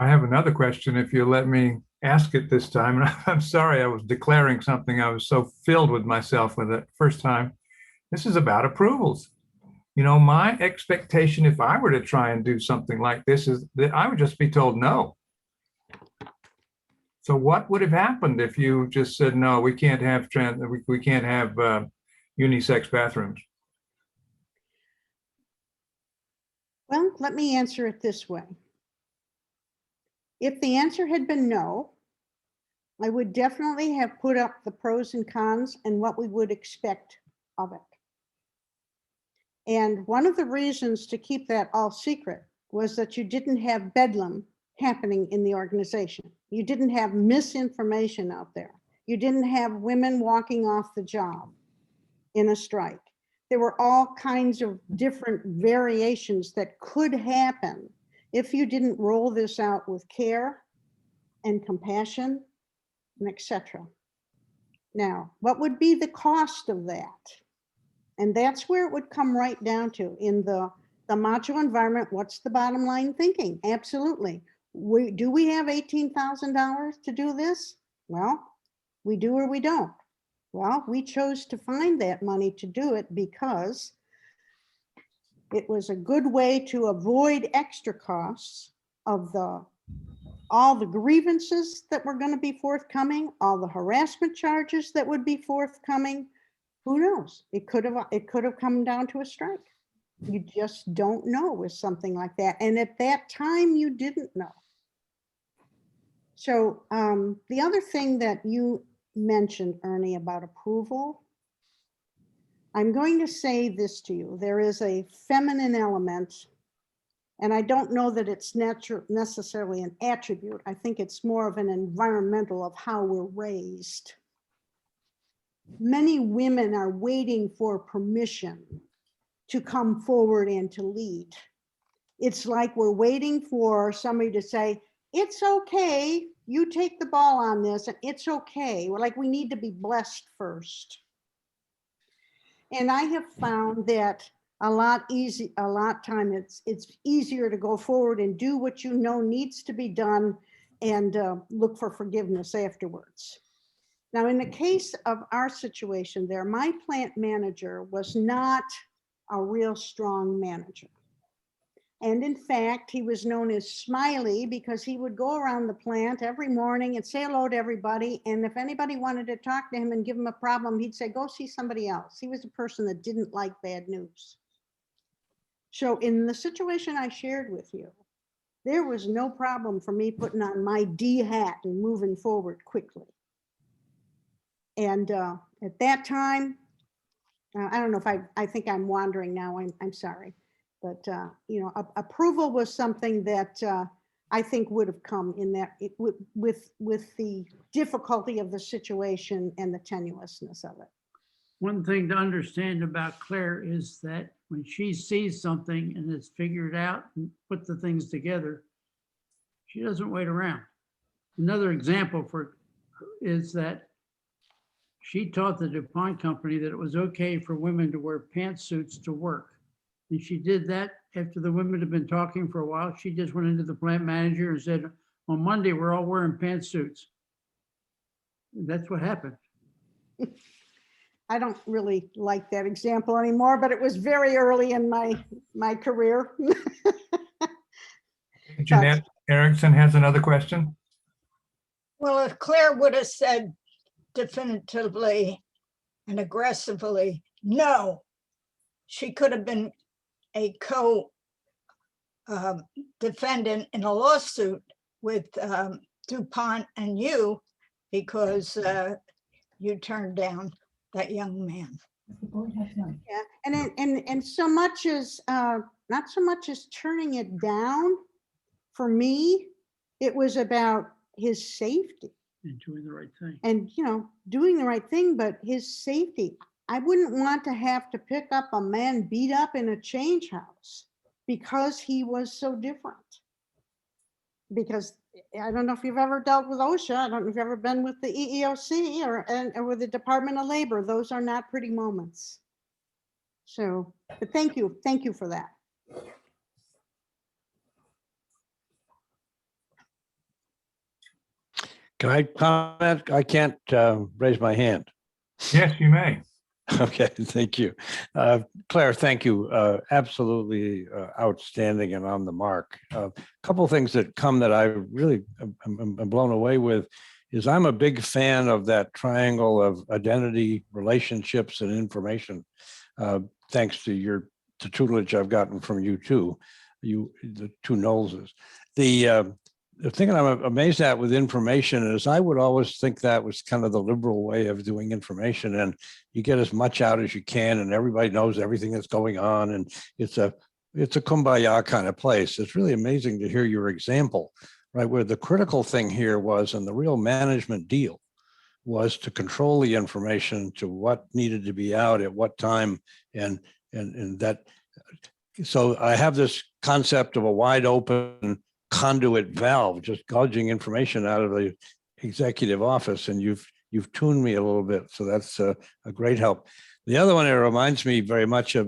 I have another question if you'll let me ask it this time. And I'm sorry, I was declaring something. I was so filled with myself with it first time. This is about approvals. You know, my expectation, if I were to try and do something like this, is that I would just be told no. So what would have happened if you just said, no, we can't have unisex bathrooms? Well, let me answer it this way. If the answer had been no, I would definitely have put up the pros and cons and what we would expect of it. And one of the reasons to keep that all secret was that you didn't have bedlam happening in the organization. You didn't have misinformation out there. You didn't have women walking off the job in a strike. There were all kinds of different variations that could happen if you didn't roll this out with care and compassion and etc. Now, what would be the cost of that? And that's where it would come right down to in the macho environment. What's the bottom line thinking? Absolutely. Do we have $18,000 to do this? Well, we do or we don't. Well, we chose to find that money to do it because it was a good way to avoid extra costs of all the grievances that were going to be forthcoming, all the harassment charges that would be forthcoming. Who knows? It could have come down to a strike. You just don't know with something like that. And at that time, you didn't know. So the other thing that you mentioned, Ernie, about approval, I'm going to say this to you. There is a feminine element, and I don't know that it's necessarily an attribute. I think it's more of an environmental of how we're raised. Many women are waiting for permission to come forward and to lead. It's like we're waiting for somebody to say, it's okay, you take the ball on this, and it's okay. We're like, we need to be blessed first. And I have found that a lot time it's easier to go forward and do what you know needs to be done and look for forgiveness afterwards. Now, in the case of our situation there, my plant manager was not a real strong manager. And in fact, he was known as Smiley because he would go around the plant every morning and say hello to everybody. And if anybody wanted to talk to him and give him a problem, he'd say, go see somebody else. He was a person that didn't like bad news. So in the situation I shared with you, there was no problem for me putting on my D hat and moving forward quickly. And at that time, I don't know if I think I'm wandering now, I'm sorry. But, you know, approval was something that I think would have come in that with the difficulty of the situation and the tenuousness of it. One thing to understand about Claire is that when she sees something and is figured out and put the things together, she doesn't wait around. Another example is that she taught the DuPont company that it was okay for women to wear pantsuits to work. And she did that after the women had been talking for a while. She just went into the plant manager and said, on Monday, we're all wearing pantsuits. And that's what happened. I don't really like that example anymore, but it was very early in my career. Jeanette Erickson has another question. Well, if Claire would have said definitively and aggressively, no, she could have been a co-defendant in a lawsuit with DuPont and you because you turned down that young man. Yeah, and so much as not so much as turning it down, for me, it was about his safety. And doing the right thing. And, you know, doing the right thing, but his safety. I wouldn't want to have to pick up a man beat up in a change house because he was so different. Because I don't know if you've ever dealt with OSHA. I don't know if you've ever been with the EEOC or with the Department of Labor. Those are not pretty moments. So, but thank you for that. Can I comment? I can't raise my hand. Yes, you may. Okay, thank you. Claire, thank you. Absolutely outstanding and on the mark. A couple of things that come that I really am blown away with is I'm a big fan of that triangle of identity, relationships, and information. Thanks to the tutelage I've gotten from you too, the two Knowleses. the thing that I'm amazed at with information is I would always think that was kind of the liberal way of doing information, and you get as much out as you can and everybody knows everything that's going on. And it's a kumbaya kind of place. It's really amazing to hear your example, right? Where the critical thing here was, and the real management deal was to control the information to what needed to be out at what time. And that, so I have this concept of a wide open conduit valve, just gouging information out of the executive office. And you've tuned me a little bit. So that's a great help. The other one, it reminds me very much of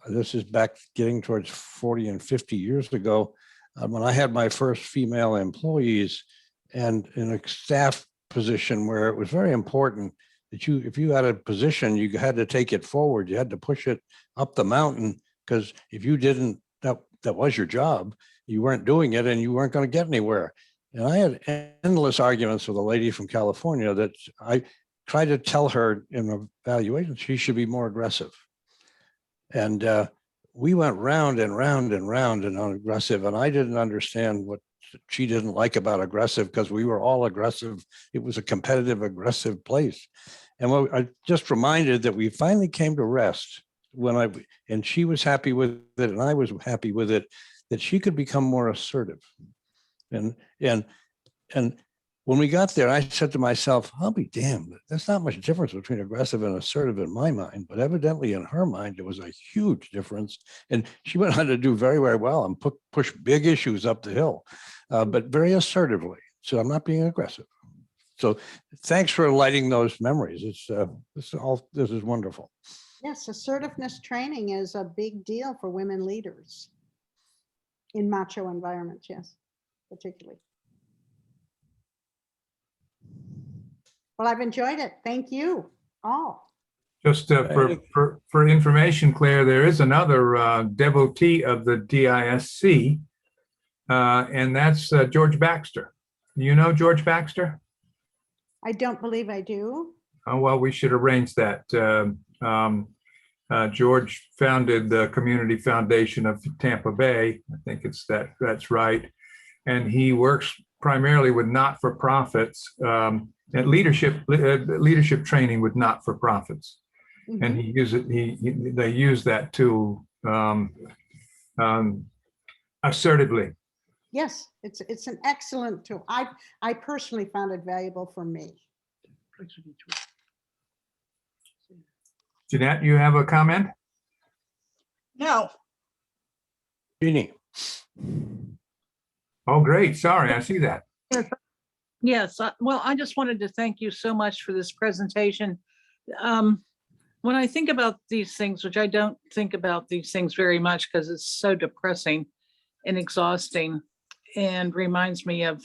this is back getting towards 40 and 50 years ago, when I had my first female employees, and in a staff position where it was very important that if you had a position, you had to take it forward. You had to push it up the mountain, because if you didn't, that was your job. You weren't doing it and you weren't going to get anywhere. And I had endless arguments with a lady from California that I tried to tell her in evaluation she should be more aggressive. And we went round and round and round and on aggressive. And I didn't understand what she didn't like about aggressive, because we were all aggressive. It was a competitive, aggressive place. And I just reminded that we finally came to rest and she was happy with it and I was happy with it, that she could become more assertive. And when we got there, I said to myself, I'll be damned. There's not much difference between aggressive and assertive in my mind, but evidently in her mind, it was a huge difference. And she went on to do very, very well and push big issues up the hill, but very assertively. So I'm not being aggressive. So thanks for lighting those memories. This is wonderful. Yes, assertiveness training is a big deal for women leaders in macho environments, yes, particularly. Well, I've enjoyed it. Thank you all. Just for information, Claire, there is another devotee of the DISC, and that's George Baxter. You know George Baxter? I don't believe I do. Oh, well, we should arrange that. George founded the Community Foundation of Tampa Bay. I think that's right. And he works primarily with not-for-profits and leadership training with not-for-profits. Mm-hmm. And they use that tool assertively. Yes, it's an excellent tool. I personally found it valuable for me. Jeanette, you have a comment? No. Jeannie. Oh, great. Sorry, I see that. Yes. Well, I just wanted to thank you so much for this presentation. When I think about these things, which I don't think about these things very much because it's so depressing and exhausting and reminds me of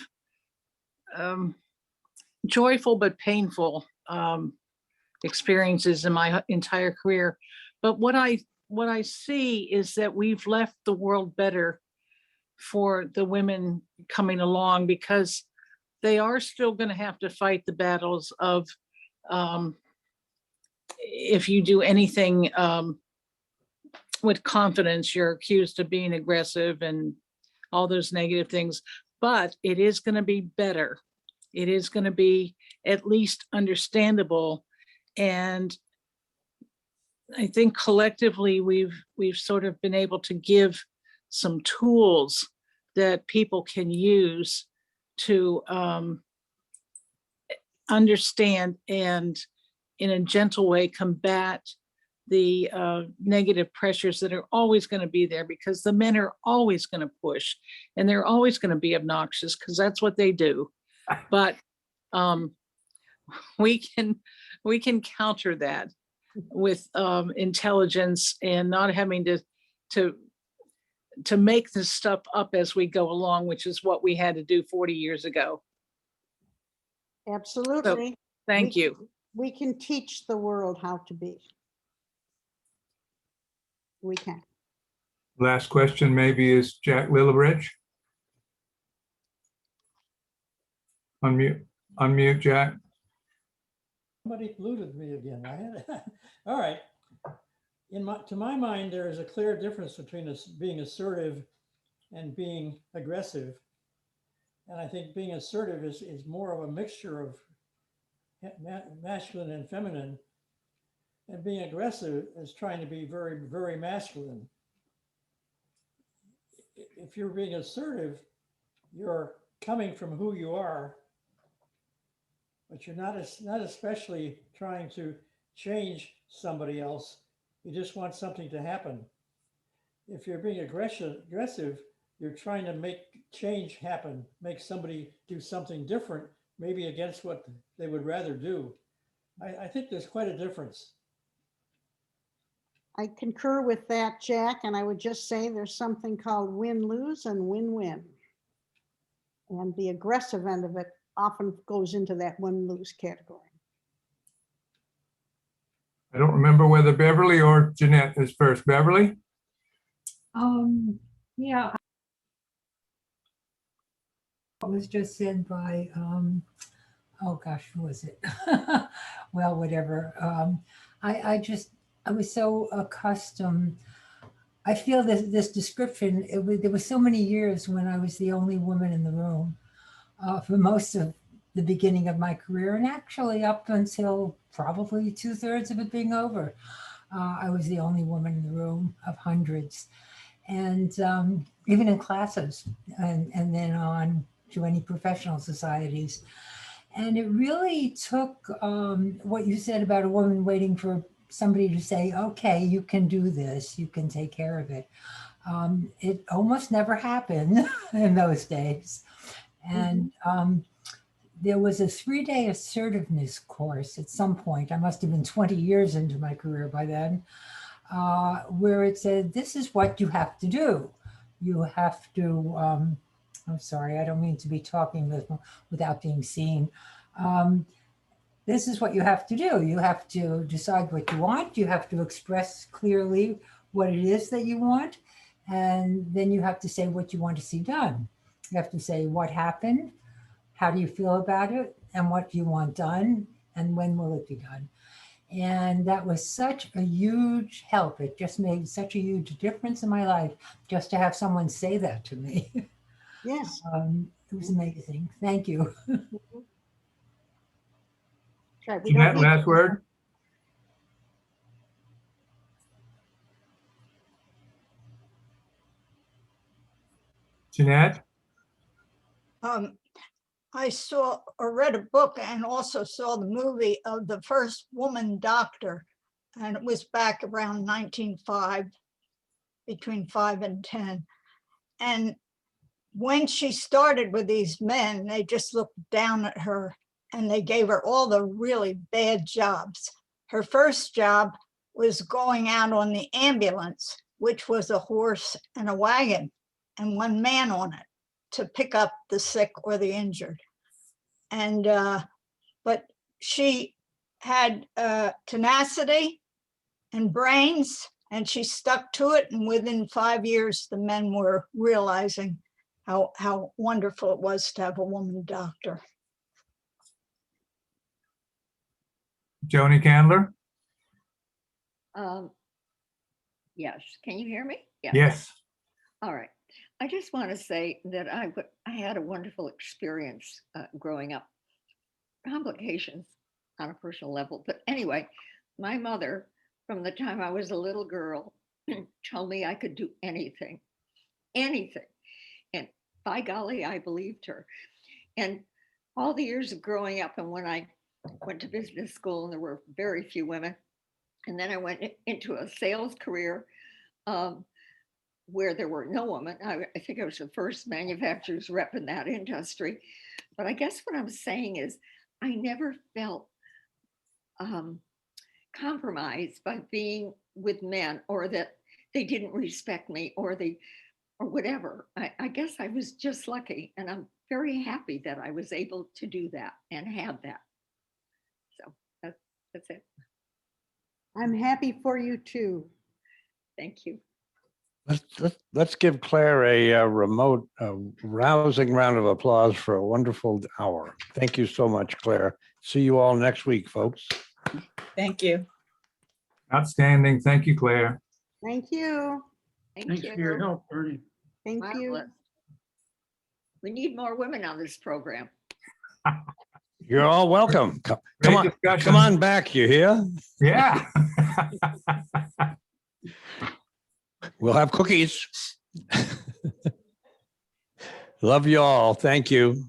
joyful but painful experiences in my entire career. But what I see is that we've left the world better for the women coming along, because they are still going to have to fight the battles of if you do anything with confidence, you're accused of being aggressive and all those negative things. But it is going to be better. It is going to be at least understandable. And I think collectively we've sort of been able to give some tools that people can use to understand and in a gentle way combat the negative pressures that are always going to be there, because the men are always going to push and they're always going to be obnoxious because that's what they do. But we can counter that with intelligence and not having to make this stuff up as we go along, which is what we had to do 40 years ago. Absolutely. So, thank you. We can teach the world how to be. We can. Last question maybe is Jack Lillibridge. Unmute, Jack. Somebody polluted me again. All right. To my mind, there is a clear difference between being assertive and being aggressive. And I think being assertive is more of a mixture of masculine and feminine. And being aggressive is trying to be very, very masculine. If you're being assertive, you're coming from who you are, but you're not especially trying to change somebody else. You just want something to happen. If you're being aggressive, you're trying to make change happen, make somebody do something different, maybe against what they would rather do. I think there's quite a difference. I concur with that, Jack, and I would just say there's something called win-lose and win-win. And the aggressive end of it often goes into that win-lose category. I don't remember whether Beverly or Jeanette is first. Beverly? Yeah. What was just said by, oh gosh, who was it? Well, whatever. I was so accustomed. I feel this description, there was so many years when I was the only woman in the room for most of the beginning of my career, and actually up until probably 2/3 of it being over. I was the only woman in the room of hundreds. And even in classes and then on to any professional societies. And it really took what you said about a woman waiting for somebody to say, okay, you can do this, you can take care of it. It almost never happened in those days. And there was a 3-day assertiveness course at some point. I must have been 20 years into my career by then, where it said, this is what you have to do. You have to, I'm sorry, I don't mean to be talking without being seen. This is what you have to do. You have to decide what you want. You have to express clearly what it is that you want. And then you have to say what you want to see done. You have to say what happened, how do you feel about it, and what do you want done, and when will it be done? And that was such a huge help. It just made such a huge difference in my life just to have someone say that to me. Yes. It was amazing. Thank you. Right. We don't Jeanette, need last to- word? Jeanette? I saw or read a book and also saw the movie of the first woman doctor. And it was back around 1905, between 5 and 10. And when she started with these men, they just looked down at her and they gave her all the really bad jobs. Her first job was going out on the ambulance, which was a horse and a wagon and one man on it to pick up the sick or the injured. And, but she had tenacity and brains, and she stuck to it. And within 5 years, the men were realizing how wonderful it was to have a woman doctor. Joni Candler? Yes, can you hear me? Yes. All right. I just want to say that I had a wonderful experience growing up. Complications on a personal level. But anyway, my mother, from the time I was a little girl, told me I could do anything, anything. And by golly, I believed her. And all the years of growing up, and when I went to business school, and there were very few women, and then I went into a sales career where there were no women. I think I was the first manufacturer's rep in that industry. But I guess what I'm saying is I never felt compromised by being with men, or that they didn't respect me, or whatever. I guess I was just lucky, and I'm very happy that I was able to do that and had that. So that's it. I'm happy for you too. Thank you. Let's give Claire a remote, rousing round of applause for a wonderful hour. Thank you so much, Claire. See you all next week, folks. Thank you. Outstanding. Thank you, Claire. Thank you. Thank Thanks you. for your help, Ernie. Thank you. Marvelous. We need more women on this program. You're all welcome. Come Great on, discussion. come on back. You hear? Yeah. We'll have cookies. Love you all. Thank you.